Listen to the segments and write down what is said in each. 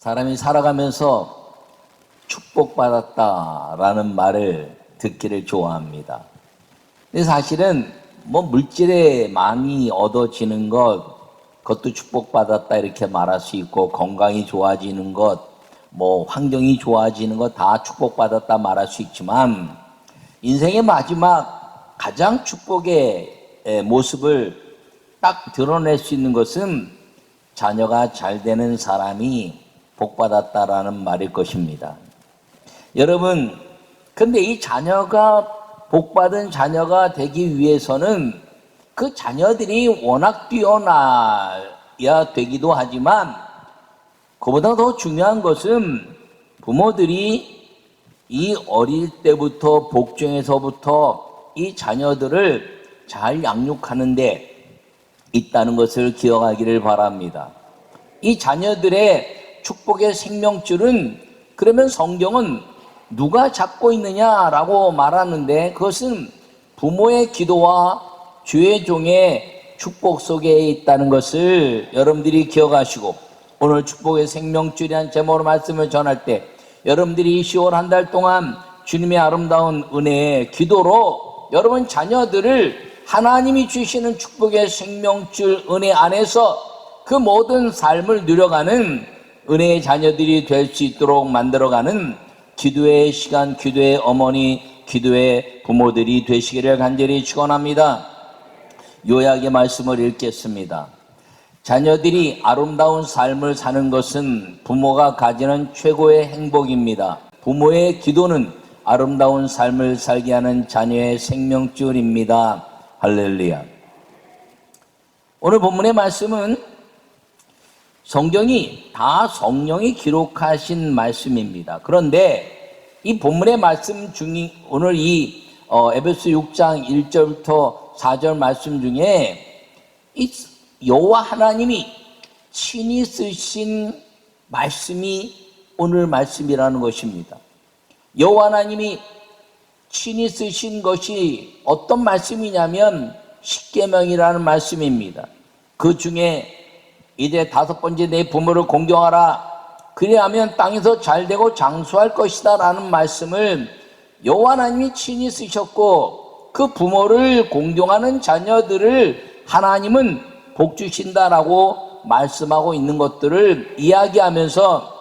사람이 살아가면서 축복받았다라는 말을 듣기를 좋아합니다. 근데 사실은 물질에 많이 얻어지는 그것도 축복받았다 이렇게 말할 수 있고, 건강이 좋아지는 것, 환경이 좋아지는 것 다 축복받았다 말할 수 있지만, 인생의 마지막 가장 축복의 모습을 딱 드러낼 수 있는 것은 자녀가 잘 되는 사람이 복받았다라는 말일 것입니다. 여러분, 근데 이 자녀가 복받은 자녀가 되기 위해서는 그 자녀들이 워낙 뛰어나야 되기도 하지만, 그보다 더 중요한 것은 부모들이 이 어릴 때부터 복중에서부터 이 자녀들을 잘 양육하는 데 있다는 것을 기억하기를 바랍니다. 이 자녀들의 축복의 생명줄은, 그러면 성경은 누가 잡고 있느냐라고 말하는데, 그것은 부모의 기도와 주의 종의 축복 속에 있다는 것을 여러분들이 기억하시고, 오늘 축복의 생명줄이라는 제목으로 말씀을 전할 때 여러분들이 10월 한 달 동안 주님의 아름다운 은혜의 기도로 여러분 자녀들을 하나님이 주시는 축복의 생명줄 은혜 안에서 그 모든 삶을 누려가는 은혜의 자녀들이 될 수 있도록 만들어가는 기도의 시간, 기도의 어머니, 기도의 부모들이 되시기를 간절히 축원합니다. 요약의 말씀을 읽겠습니다. 자녀들이 아름다운 삶을 사는 것은 부모가 가지는 최고의 행복입니다. 부모의 기도는 아름다운 삶을 살게 하는 자녀의 생명줄입니다. 할렐루야. 오늘 본문의 말씀은 성경이 다 성령이 기록하신 말씀입니다. 그런데 이 본문의 말씀 중에 오늘 이 에베소 6장 1절부터 4절 말씀 중에 이 여호와 하나님이 친히 쓰신 말씀이 오늘 말씀이라는 것입니다. 여호와 하나님이 친히 쓰신 것이 어떤 말씀이냐면 십계명이라는 말씀입니다. 그 중에 이제 5번째 내 부모를 공경하라, 그리하면 땅에서 잘되고 장수할 것이다 라는 말씀을 여호와 하나님이 친히 쓰셨고, 그 부모를 공경하는 자녀들을 하나님은 복 주신다라고 말씀하고 있는 것들을 이야기하면서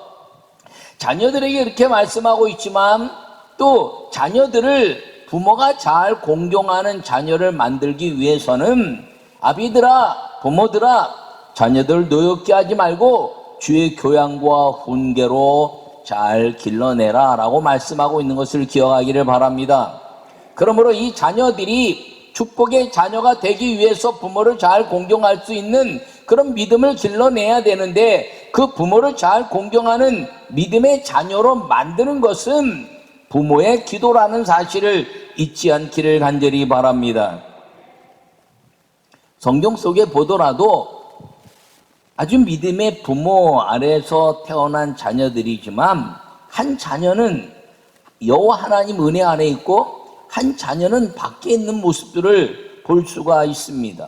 자녀들에게 이렇게 말씀하고 있지만, 또 자녀들을 부모가 잘 공경하는 자녀를 만들기 위해서는 아비들아, 부모들아, 자녀들 노엽게 하지 말고 주의 교양과 훈계로 잘 길러내라 라고 말씀하고 있는 것을 기억하기를 바랍니다. 그러므로 이 자녀들이 축복의 자녀가 되기 위해서 부모를 잘 공경할 수 있는 그런 믿음을 길러내야 되는데, 그 부모를 잘 공경하는 믿음의 자녀로 만드는 것은 부모의 기도라는 사실을 잊지 않기를 간절히 바랍니다. 성경 속에 보더라도 아주 믿음의 부모 아래에서 태어난 자녀들이지만, 한 자녀는 여호와 하나님 은혜 안에 있고 한 자녀는 밖에 있는 모습들을 볼 수가 있습니다.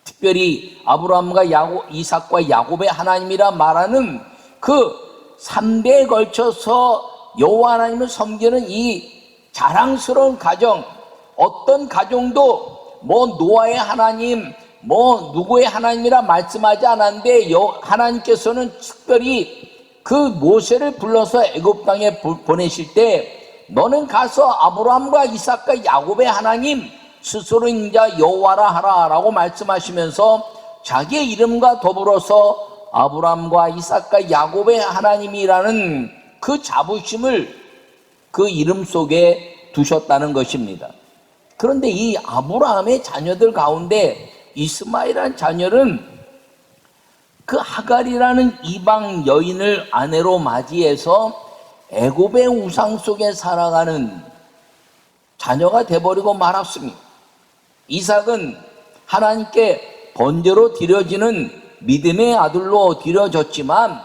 특별히 아브라함과 이삭과 야곱의 하나님이라 말하는 그 3대에 걸쳐서 여호와 하나님을 섬기는 이 자랑스러운 가정, 어떤 가정도 노아의 하나님, 누구의 하나님이라 말씀하지 않았는데, 하나님께서는 특별히 그 모세를 불러서 애굽 땅에 보내실 때 너는 가서 아브라함과 이삭과 야곱의 하나님 스스로인 자 여호와라 하라 라고 말씀하시면서 자기의 이름과 더불어서 아브라함과 이삭과 야곱의 하나님이라는 그 자부심을 그 이름 속에 두셨다는 것입니다. 그런데 이 아브라함의 자녀들 가운데 이스마엘이라는 자녀는 그 하갈이라는 이방 여인을 아내로 맞이해서 애굽의 우상 속에 살아가는 자녀가 돼버리고 말았습니다. 이삭은 하나님께 번제로 드려지는 믿음의 아들로 드려졌지만,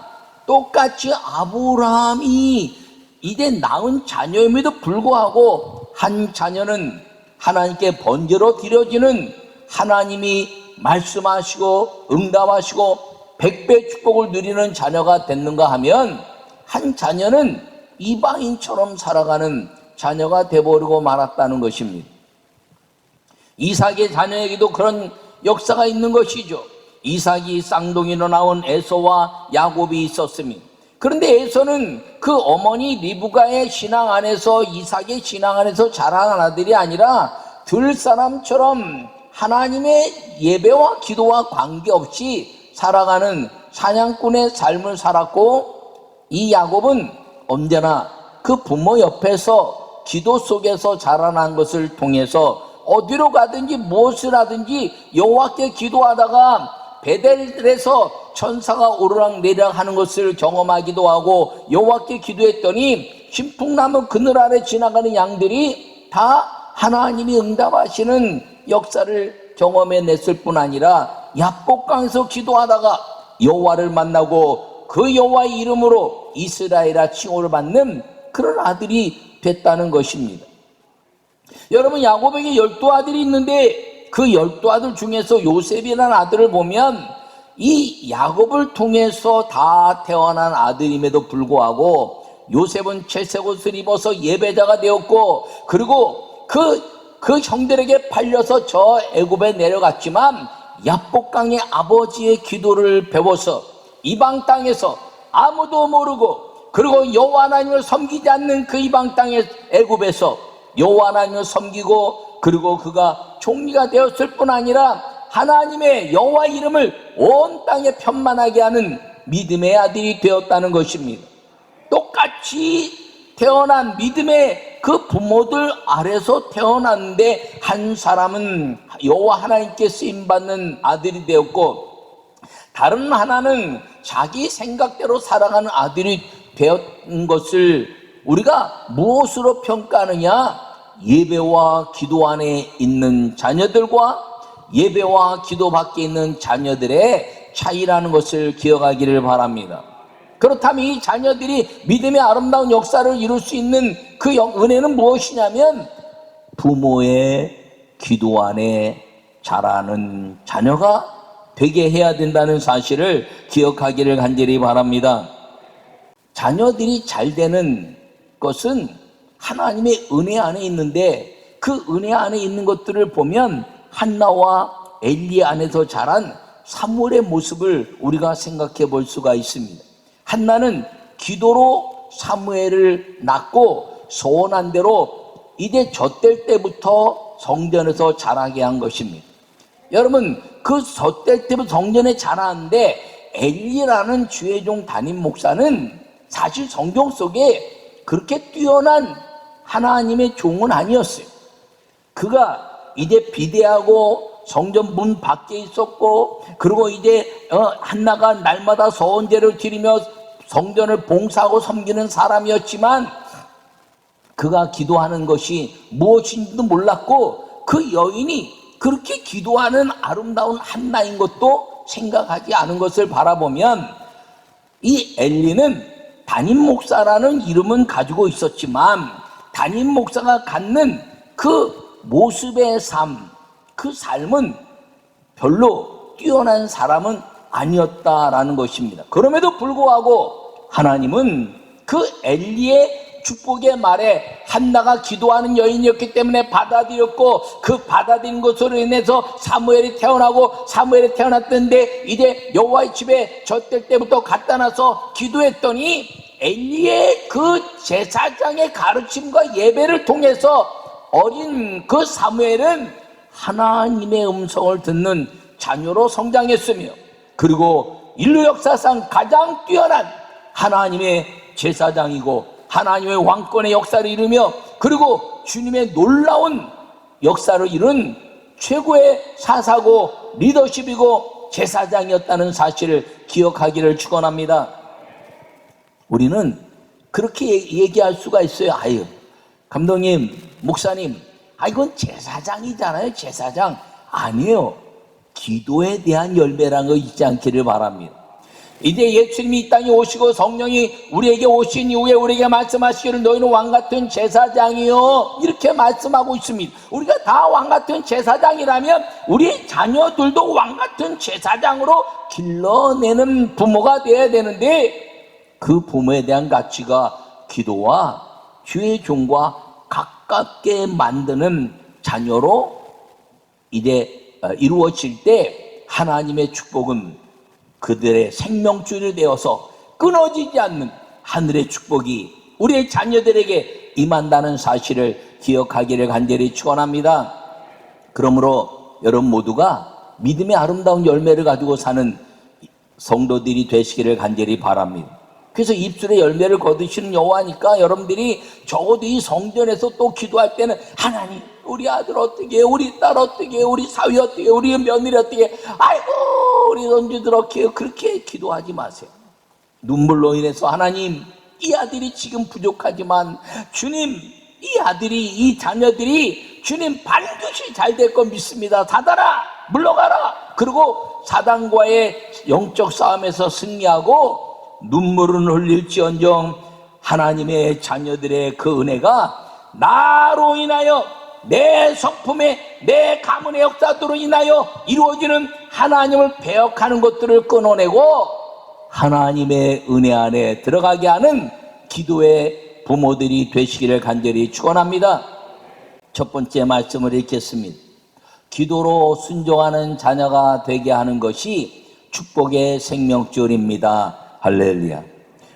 똑같이 아브라함이 이제 낳은 자녀임에도 불구하고 한 자녀는 하나님께 번제로 드려지는, 하나님이 말씀하시고 응답하시고 100배 축복을 누리는 자녀가 됐는가 하면 한 자녀는 이방인처럼 살아가는 자녀가 되어버리고 말았다는 것입니다. 이삭의 자녀에게도 그런 역사가 있는 것이죠. 이삭이 쌍둥이로 나온 에서와 야곱이 있었습니다. 그런데 에서는 그 어머니 리브가의 신앙 안에서, 이삭의 신앙 안에서 자라난 아들이 아니라 들 사람처럼 하나님의 예배와 기도와 관계없이 살아가는 사냥꾼의 삶을 살았고, 이 야곱은 언제나 그 부모 옆에서 기도 속에서 자라난 것을 통해서 어디로 가든지 무엇을 하든지 여호와께 기도하다가 베델에서 천사가 오르락내리락 하는 것을 경험하기도 하고, 여호와께 기도했더니 신풍나무 그늘 아래 지나가는 양들이 다 하나님이 응답하시는 역사를 경험해냈을 뿐 아니라 야복강에서 기도하다가 여호와를 만나고 그 여호와의 이름으로 이스라엘아 칭호를 받는 그런 아들이 됐다는 것입니다. 여러분, 야곱에게 12아들이 있는데 그 12아들 중에서 요셉이라는 아들을 보면 이 야곱을 통해서 다 태어난 아들임에도 불구하고 요셉은 채색 옷을 입어서 예배자가 되었고, 그리고 그 형들에게 팔려서 저 애굽에 내려갔지만 야복강의 아버지의 기도를 배워서 이방 땅에서 아무도 모르고, 그리고 여호와 하나님을 섬기지 않는 그 이방 땅의 애굽에서 여호와 하나님을 섬기고, 그리고 그가 총리가 되었을 뿐 아니라 하나님의 여호와 이름을 온 땅에 편만하게 하는 믿음의 아들이 되었다는 것입니다. 똑같이 태어난 믿음의 그 부모들 아래서 태어났는데 한 사람은 여호와 하나님께 쓰임받는 아들이 되었고, 다른 하나는 자기 생각대로 살아가는 아들이 되었는 것을 우리가 무엇으로 평가하느냐? 예배와 기도 안에 있는 자녀들과 예배와 기도 밖에 있는 자녀들의 차이라는 것을 기억하기를 바랍니다. 그렇다면 이 자녀들이 믿음의 아름다운 역사를 이룰 수 있는 그 은혜는 무엇이냐면 부모의 기도 안에 자라는 자녀가 되게 해야 된다는 사실을 기억하기를 간절히 바랍니다. 자녀들이 잘 되는 것은 하나님의 은혜 안에 있는데, 그 은혜 안에 있는 것들을 보면 한나와 엘리 안에서 자란 사무엘의 모습을 우리가 생각해 볼 수가 있습니다. 한나는 기도로 사무엘을 낳고 소원한 대로 이제 젖될 때부터 성전에서 자라게 한 것입니다. 여러분, 그 젖될 때부터 성전에 자라는데 엘리라는 주의종 담임 목사는 사실 성경 속에 그렇게 뛰어난 하나님의 종은 아니었어요. 그가 이제 비대하고 성전 문 밖에 있었고, 그리고 이제 한나가 날마다 서원제를 드리며 성전을 봉사하고 섬기는 사람이었지만, 그가 기도하는 것이 무엇인지도 몰랐고, 그 여인이 그렇게 기도하는 아름다운 한나인 것도 생각하지 않은 것을 바라보면, 이 엘리는 담임 목사라는 이름은 가지고 있었지만 담임 목사가 갖는 그 모습의 삶, 그 삶은 별로 뛰어난 사람은 아니었다라는 것입니다. 그럼에도 불구하고 하나님은 그 엘리의 축복의 말에 한나가 기도하는 여인이었기 때문에 받아들였고, 그 받아들인 것으로 인해서 사무엘이 태어나고, 사무엘이 태어났던데 이제 여호와의 집에 젖될 때부터 갖다 놔서 기도했더니 엘리의 그 제사장의 가르침과 예배를 통해서 어린 그 사무엘은 하나님의 음성을 듣는 자녀로 성장했으며, 그리고 인류 역사상 가장 뛰어난 하나님의 제사장이고 하나님의 왕권의 역사를 이루며, 그리고 주님의 놀라운 역사를 이룬 최고의 사사고 리더십이고 제사장이었다는 사실을 기억하기를 축원합니다. 우리는 그렇게 얘기할 수가 있어요. 아유, 감독님, 목사님, 이건 제사장이잖아요. 제사장. 아니에요. 기도에 대한 열매라는 거 잊지 않기를 바랍니다. 이제 예수님이 이 땅에 오시고 성령이 우리에게 오신 이후에 우리에게 말씀하시기를 너희는 왕같은 제사장이요, 이렇게 말씀하고 있습니다. 우리가 다 왕같은 제사장이라면 우리 자녀들도 왕같은 제사장으로 길러내는 부모가 되어야 되는데, 그 부모에 대한 가치가 기도와 주의 종과 가깝게 만드는 자녀로 이제 이루어질 때 하나님의 축복은 그들의 생명줄이 되어서 끊어지지 않는 하늘의 축복이 우리의 자녀들에게 임한다는 사실을 기억하기를 간절히 축원합니다. 그러므로 여러분 모두가 믿음의 아름다운 열매를 가지고 사는 성도들이 되시기를 간절히 바랍니다. 그래서 입술에 열매를 거두시는 여호와니까 여러분들이 적어도 이 성전에서 또 기도할 때는 하나님, 우리 아들 어떻게, 우리 딸 어떻게, 우리 사위 어떻게, 우리 며느리 어떻게, 아이고 우리 손주들 어떻게, 그렇게 기도하지 마세요. 눈물로 인해서 하나님, 이 아들이 지금 부족하지만 주님, 이 아들이, 이 자녀들이 주님 반드시 잘 될 거 믿습니다. 닫아라, 물러가라. 그리고 사단과의 영적 싸움에서 승리하고 눈물은 흘릴지언정 하나님의 자녀들의 그 은혜가 나로 인하여, 내 성품에, 내 가문의 역사들로 인하여 이루어지는 하나님을 배역하는 것들을 끊어내고 하나님의 은혜 안에 들어가게 하는 기도의 부모들이 되시기를 간절히 축원합니다. 첫 번째 말씀을 읽겠습니다. 기도로 순종하는 자녀가 되게 하는 것이 축복의 생명줄입니다. 할렐루야.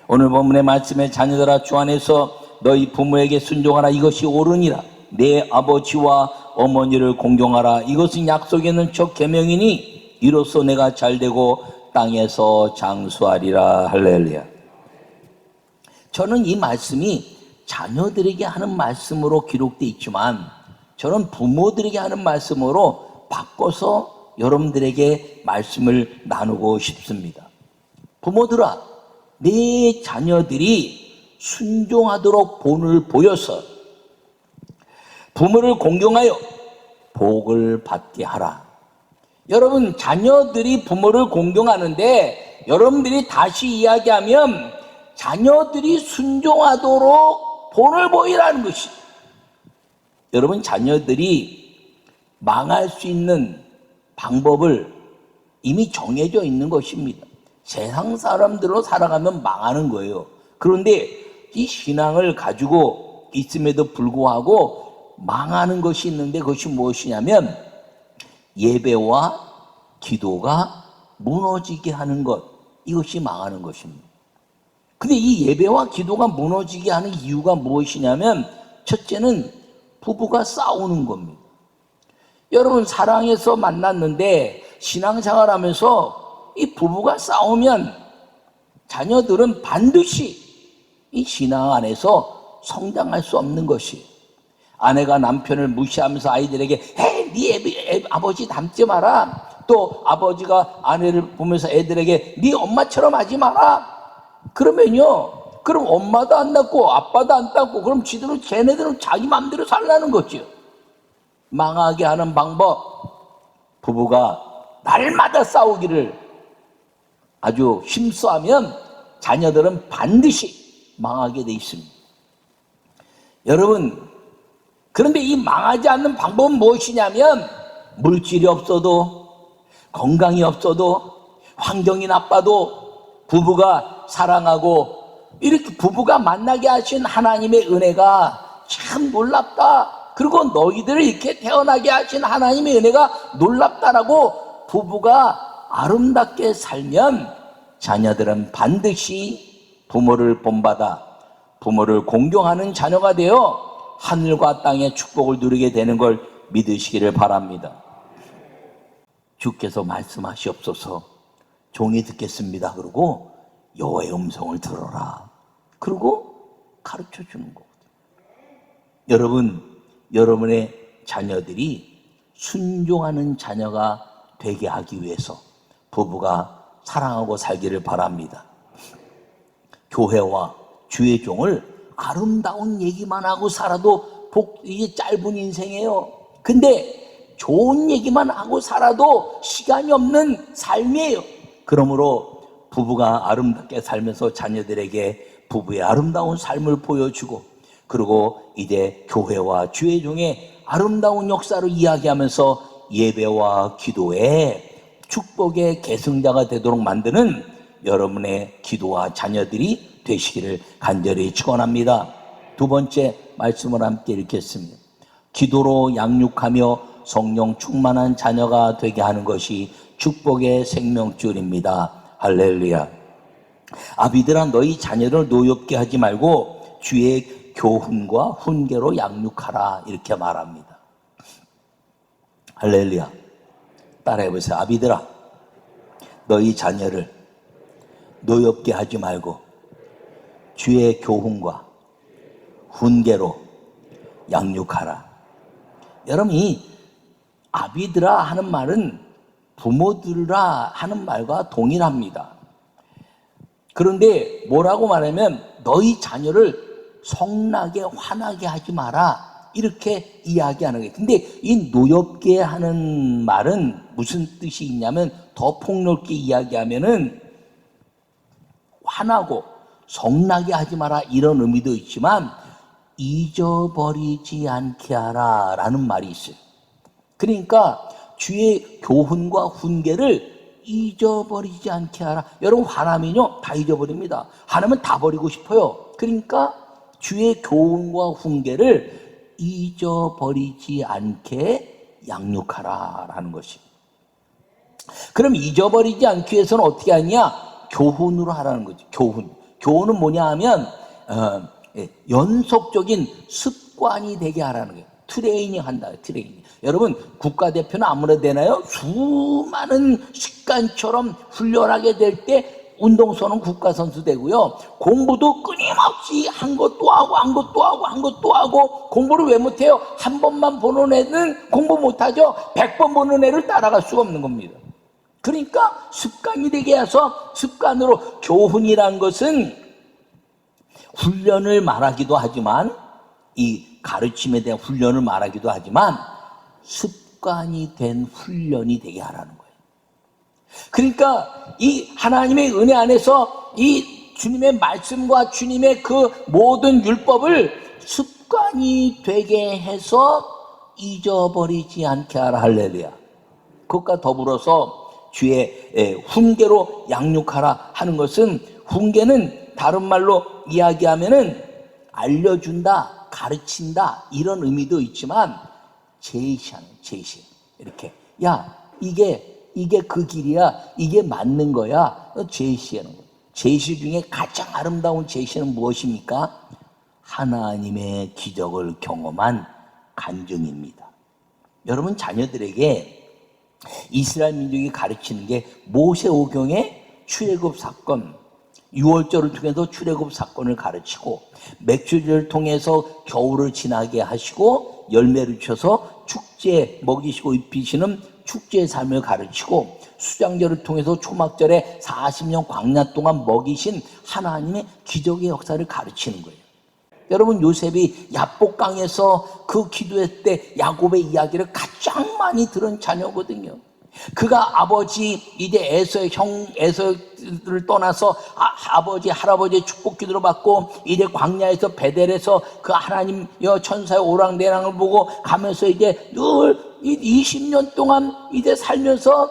오늘 본문의 말씀에 자녀들아 주 안에서 너희 부모에게 순종하라, 이것이 옳으니라. 내 아버지와 어머니를 공경하라, 이것은 약속에 있는 첫 계명이니 이로써 내가 잘되고 땅에서 장수하리라. 할렐루야. 저는 이 말씀이 자녀들에게 하는 말씀으로 기록되어 있지만 저는 부모들에게 하는 말씀으로 바꿔서 여러분들에게 말씀을 나누고 싶습니다. 부모들아, 네 자녀들이 순종하도록 본을 보여서 부모를 공경하여 복을 받게 하라. 여러분, 자녀들이 부모를 공경하는데 여러분들이 다시 이야기하면 자녀들이 순종하도록 본을 보이라는 것이, 여러분 자녀들이 망할 수 있는 방법을 이미 정해져 있는 것입니다. 세상 사람들로 살아가면 망하는 거예요. 그런데 이 신앙을 가지고 있음에도 불구하고 망하는 것이 있는데 그것이 무엇이냐면 예배와 기도가 무너지게 하는 것, 이것이 망하는 것입니다. 근데 이 예배와 기도가 무너지게 하는 이유가 무엇이냐면 첫째는 부부가 싸우는 겁니다. 여러분, 사랑해서 만났는데 신앙생활 하면서 이 부부가 싸우면 자녀들은 반드시 이 신앙 안에서 성장할 수 없는 것이, 아내가 남편을 무시하면서 아이들에게 네 아버지 닮지 마라, 또 아버지가 아내를 보면서 애들에게 네 엄마처럼 하지 마라, 그러면요, 그럼 엄마도 안 닮고 아빠도 안 닮고 그럼 쟤네들은 자기 마음대로 살라는 거죠. 망하게 하는 방법, 부부가 날마다 싸우기를 아주 힘써하면 자녀들은 반드시 망하게 돼 있습니다. 여러분, 그런데 이 망하지 않는 방법은 무엇이냐면 물질이 없어도, 건강이 없어도, 환경이 나빠도 부부가 사랑하고 이렇게 부부가 만나게 하신 하나님의 은혜가 참 놀랍다, 그리고 너희들을 이렇게 태어나게 하신 하나님의 은혜가 놀랍다라고 부부가 아름답게 살면 자녀들은 반드시 부모를 본받아 부모를 공경하는 자녀가 되어 하늘과 땅의 축복을 누리게 되는 걸 믿으시기를 바랍니다. 주께서 말씀하시옵소서, 종이 듣겠습니다. 그러고 여호와의 음성을 들어라, 그리고 가르쳐 주는 거거든요. 여러분, 여러분의 자녀들이 순종하는 자녀가 되게 하기 위해서 부부가 사랑하고 살기를 바랍니다. 교회와 주의 종을 아름다운 얘기만 하고 살아도 이게 짧은 인생이에요. 근데 좋은 얘기만 하고 살아도 시간이 없는 삶이에요. 그러므로 부부가 아름답게 살면서 자녀들에게 부부의 아름다운 삶을 보여주고, 그리고 이제 교회와 주의 종의 아름다운 역사를 이야기하면서 예배와 기도에 축복의 계승자가 되도록 만드는 여러분의 기도와 자녀들이 되시기를 간절히 축원합니다. 두 번째 말씀을 함께 읽겠습니다. 기도로 양육하며 성령 충만한 자녀가 되게 하는 것이 축복의 생명줄입니다. 할렐루야. 아비들아, 너희 자녀를 노엽게 하지 말고 주의 교훈과 훈계로 양육하라, 이렇게 말합니다. 할렐루야. 따라해보세요. 아비들아, 너희 자녀를 노엽게 하지 말고 주의 교훈과 훈계로 양육하라. 여러분, 이 아비들아 하는 말은 부모들아 하는 말과 동일합니다. 그런데 뭐라고 말하면 너희 자녀를 성나게 화나게 하지 마라, 이렇게 이야기하는 거예요. 근데 이 노엽게 하는 말은 무슨 뜻이 있냐면, 더 폭넓게 이야기하면은 화나고 성나게 하지 마라, 이런 의미도 있지만 잊어버리지 않게 하라 라는 말이 있어요. 그러니까 주의 교훈과 훈계를 잊어버리지 않게 하라. 여러분, 화나면요 다 잊어버립니다. 화나면 다 버리고 싶어요. 그러니까 주의 교훈과 훈계를 잊어버리지 않게 양육하라 라는 것입니다. 그럼 잊어버리지 않기 위해서는 어떻게 하냐? 교훈으로 하라는 거죠. 교훈은 뭐냐 하면 연속적인 습관이 되게 하라는 거예요. 트레이닝 한다. 트레이닝. 여러분, 국가대표는 아무나 되나요? 수많은 습관처럼 훈련하게 될 때 운동선수는 국가선수 되고요. 공부도 끊임없이 한 것도 하고 한 것도 하고 한 것도 하고. 공부를 왜 못해요? 한 번만 보는 애는 공부 못하죠. 100번 보는 애를 따라갈 수가 없는 겁니다. 그러니까 습관이 되게 해서 습관으로, 교훈이란 것은 훈련을 말하기도 하지만, 이 가르침에 대한 훈련을 말하기도 하지만 습관이 된 훈련이 되게 하라는 거예요. 그러니까 이 하나님의 은혜 안에서 이 주님의 말씀과 주님의 그 모든 율법을 습관이 되게 해서 잊어버리지 않게 하라. 할렐루야. 그것과 더불어서 주의 훈계로 양육하라 하는 것은, 훈계는 다른 말로 이야기하면은 알려준다, 가르친다, 이런 의미도 있지만 제시하는, 제시. 이렇게, 야, 이게 그 길이야, 이게 맞는 거야, 제시하는 거예요. 제시 중에 가장 아름다운 제시는 무엇입니까? 하나님의 기적을 경험한 간증입니다. 여러분, 자녀들에게 이스라엘 민족이 가르치는 게 모세오경의 출애굽 사건, 유월절을 통해서 출애굽 사건을 가르치고, 맥주절을 통해서 겨울을 지나게 하시고 열매를 주셔서 축제 먹이시고 입히시는 축제의 삶을 가르치고, 수장절을 통해서 초막절에 40년 광야 동안 먹이신 하나님의 기적의 역사를 가르치는 거예요. 여러분, 요셉이 야복강에서 그 기도했을 때 야곱의 이야기를 가장 많이 들은 자녀거든요. 그가 아버지 이제 에서를 떠나서 아버지 할아버지의 축복 기도를 받고 이제 광야에서 베델에서 그 하나님 천사의 오랑내랑을 보고 가면서 이제 늘 20년 동안 이제 살면서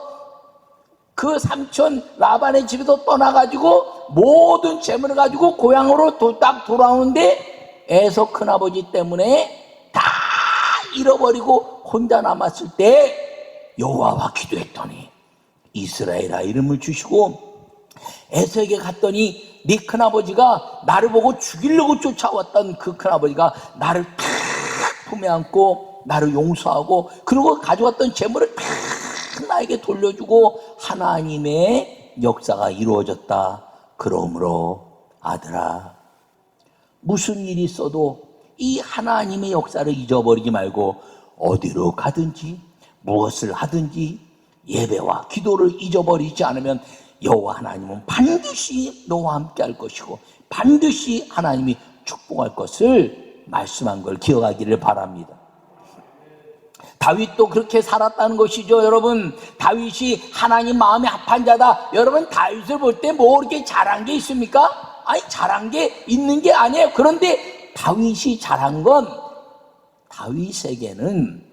그 삼촌 라반의 집에서 떠나가지고 모든 재물을 가지고 고향으로 딱 돌아오는데 에서 큰아버지 때문에 다 잃어버리고 혼자 남았을 때 여호와와 기도했더니 이스라엘아 이름을 주시고, 에서에게 갔더니 네 큰아버지가 나를 보고 죽이려고 쫓아왔던 그 큰아버지가 나를 탁 품에 안고 나를 용서하고, 그리고 가져왔던 재물을 탁 나에게 돌려주고 하나님의 역사가 이루어졌다. 그러므로 아들아, 무슨 일이 있어도 이 하나님의 역사를 잊어버리지 말고 어디로 가든지 무엇을 하든지 예배와 기도를 잊어버리지 않으면 여호와 하나님은 반드시 너와 함께 할 것이고 반드시 하나님이 축복할 것을 말씀한 걸 기억하기를 바랍니다. 다윗도 그렇게 살았다는 것이죠. 여러분, 다윗이 하나님 마음에 합한 자다. 여러분, 다윗을 볼 때 뭐 이렇게 잘한 게 있습니까? 아니, 잘한 게 있는 게 아니에요. 그런데 다윗이 잘한 건, 다윗에게는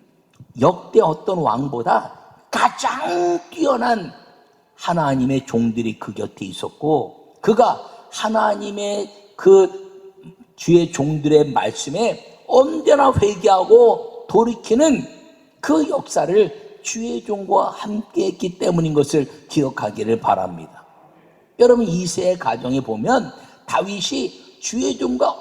역대 어떤 왕보다 가장 뛰어난 하나님의 종들이 그 곁에 있었고, 그가 하나님의 그 주의 종들의 말씀에 언제나 회개하고 돌이키는 그 역사를 주의 종과 함께 했기 때문인 것을 기억하기를 바랍니다. 여러분, 이새의 가정에 보면 다윗이 주의 종과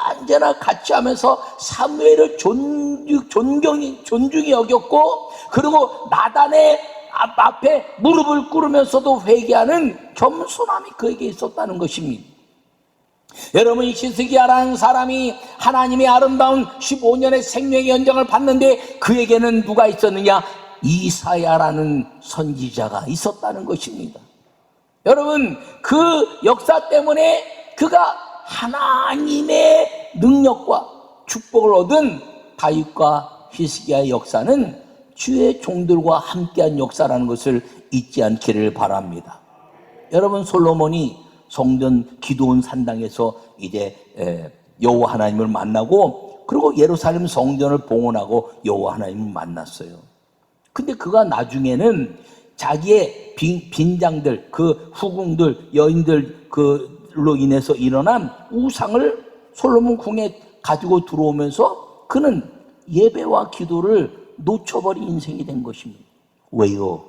언제나 같이 하면서 사무엘을 존중히 여겼고, 그리고 나단의 앞에 무릎을 꿇으면서도 회개하는 겸손함이 그에게 있었다는 것입니다. 여러분, 히스기야라는 사람이 하나님의 아름다운 15년의 생명의 연장을 받는데 그에게는 누가 있었느냐? 이사야라는 선지자가 있었다는 것입니다. 여러분, 그 역사 때문에 그가 하나님의 능력과 축복을 얻은 다윗과 히스기야의 역사는 주의 종들과 함께한 역사라는 것을 잊지 않기를 바랍니다. 여러분, 솔로몬이 성전 기드온 산당에서 이제 여호와 하나님을 만나고, 그리고 예루살렘 성전을 봉헌하고 여호와 하나님을 만났어요. 근데 그가 나중에는 자기의 빈장들, 그 후궁들, 여인들 그로 인해서 일어난 우상을 솔로몬 궁에 가지고 들어오면서 그는 예배와 기도를 놓쳐버린 인생이 된 것입니다. 왜요?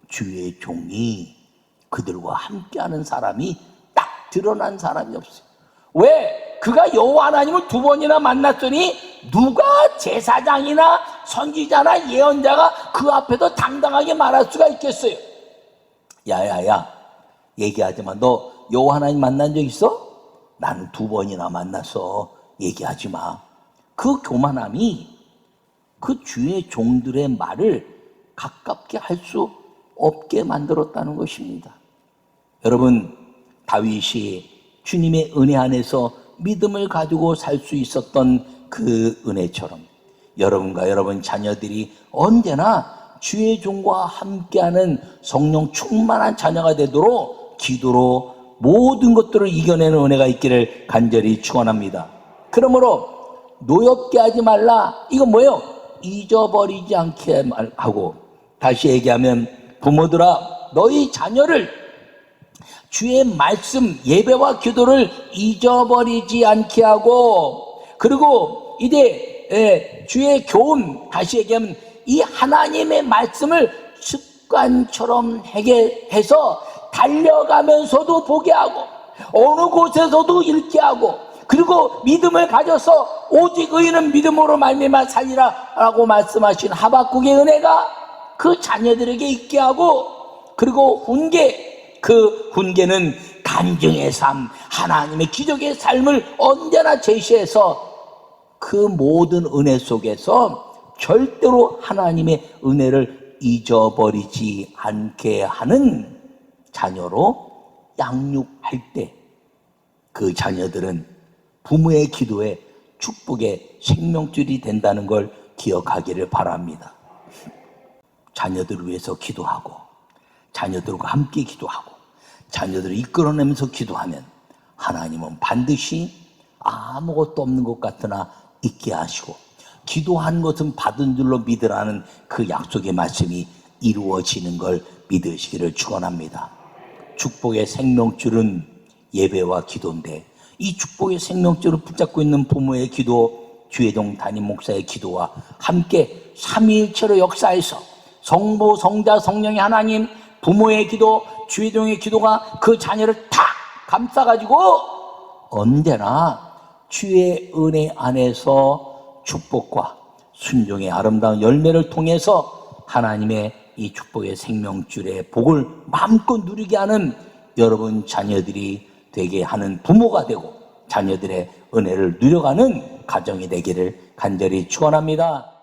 주의 종이 그들과 함께하는 사람이 딱 드러난 사람이 없어요. 왜? 그가 여호와 하나님을 2번이나 만났더니 누가 제사장이나 선지자나 예언자가 그 앞에서 당당하게 말할 수가 있겠어요? 야야야, 얘기하지마. 너 여호와 하나님 만난 적 있어? 나는 2번이나 만났어. 얘기하지 마. 그 교만함이 그 주의 종들의 말을 가깝게 할 수 없게 만들었다는 것입니다. 여러분, 다윗이 주님의 은혜 안에서 믿음을 가지고 살 수 있었던 그 은혜처럼 여러분과 여러분 자녀들이 언제나 주의 종과 함께하는 성령 충만한 자녀가 되도록 기도로 모든 것들을 이겨내는 은혜가 있기를 간절히 축원합니다. 그러므로 노엽게 하지 말라. 이건 뭐예요? 잊어버리지 않게 하고, 다시 얘기하면 부모들아, 너희 자녀를 주의 말씀, 예배와 기도를 잊어버리지 않게 하고, 그리고 이제 주의 교훈, 다시 얘기하면 이 하나님의 말씀을 습관처럼 하게 해서 달려가면서도 보게 하고, 어느 곳에서도 읽게 하고, 그리고 믿음을 가져서 오직 의인은 믿음으로 말미암아 살리라 라고 말씀하신 하박국의 은혜가 그 자녀들에게 있게 하고, 그리고 훈계, 그 훈계는 간증의 삶, 하나님의 기적의 삶을 언제나 제시해서 그 모든 은혜 속에서 절대로 하나님의 은혜를 잊어버리지 않게 하는 자녀로 양육할 때 그 자녀들은 부모의 기도에 축복의 생명줄이 된다는 걸 기억하기를 바랍니다. 자녀들을 위해서 기도하고, 자녀들과 함께 기도하고, 자녀들을 이끌어내면서 기도하면 하나님은 반드시 아무것도 없는 것 같으나 있게 하시고, 기도한 것은 받은 줄로 믿으라는 그 약속의 말씀이 이루어지는 걸 믿으시기를 축원합니다. 축복의 생명줄은 예배와 기도인데, 이 축복의 생명줄을 붙잡고 있는 부모의 기도, 주의종 담임 목사의 기도와 함께 삼위일체로 역사해서 성부, 성자, 성령의 하나님, 부모의 기도, 주의종의 기도가 그 자녀를 탁 감싸가지고 언제나 주의 은혜 안에서 축복과 순종의 아름다운 열매를 통해서 하나님의 이 축복의 생명줄의 복을 마음껏 누리게 하는 여러분 자녀들이 되게 하는 부모가 되고, 자녀들의 은혜를 누려가는 가정이 되기를 간절히 축원합니다.